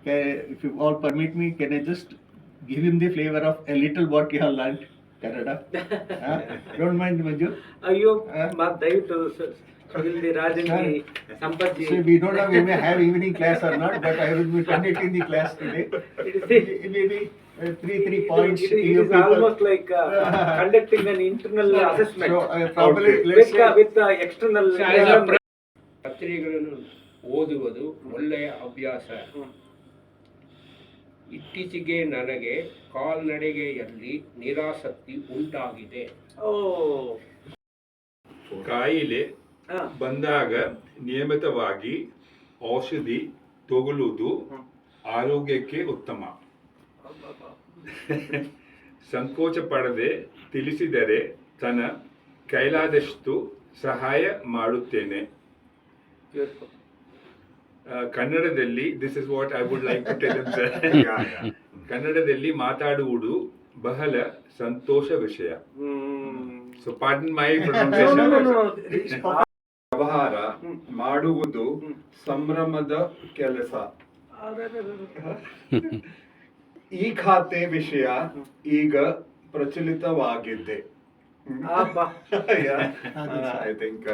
if you all permit me, can I just give him the flavor of a little what you have learned Kannada? Don't mind, Manju? ಅಯ್ಯೋ ದಯವಿಟ್ಟು ಸುನಿಲ್ ರಾಜನ್ಗೆ Sampath ji. So we don't know we may have evening class or not, but I will be conducting the class today. Maybe 3 points. It is almost like conducting an internal assessment. So probably let's say with external. ಪತ್ರಿಕೆಗಳನ್ನು ಓದುವುದು ಒಳ್ಳೆಯ ಅಭ್ಯಾಸ. ಇತ್ತೀಚೆಗೆ ನನಗೆ ಕಾಲ್ನಡಿಗೆಯಲ್ಲಿ ನಿರಾಸಕ್ತಿ ಉಂಟಾಗಿದೆ. ಕಾಯಿಲೆ ಬಂದಾಗ ನಿಯಮಿತವಾಗಿ ಔಷಧಿ ತಗೊಳ್ಳುವುದು ಆರೋಗ್ಯಕ್ಕೆ ಉತ್ತಮ. ಸಂಕೋಚ ಪಡದೆ ತಿಳಿಸಿದರೆ ತನ್ನ ಕೈಲಾದಷ್ಟು ಸಹಾಯ ಮಾಡುತ್ತೇನೆ. ಕನ್ನಡದಲ್ಲಿ this is what I would like to tell him sir. ಕನ್ನಡದಲ್ಲಿ ಮಾತಾಡುವುದು ಬಹಳ ಸಂತೋಷ ವಿಷಯ. So pardon my pronunciation. ವ್ಯವಹಾರ ಮಾಡುವುದು ಸಂಭ್ರಮದ ಕೆಲಸ. ಈ ಖಾತೆ ವಿಷಯ ಈಗ ಪ್ರಚಲಿತವಾಗಿದೆ. I think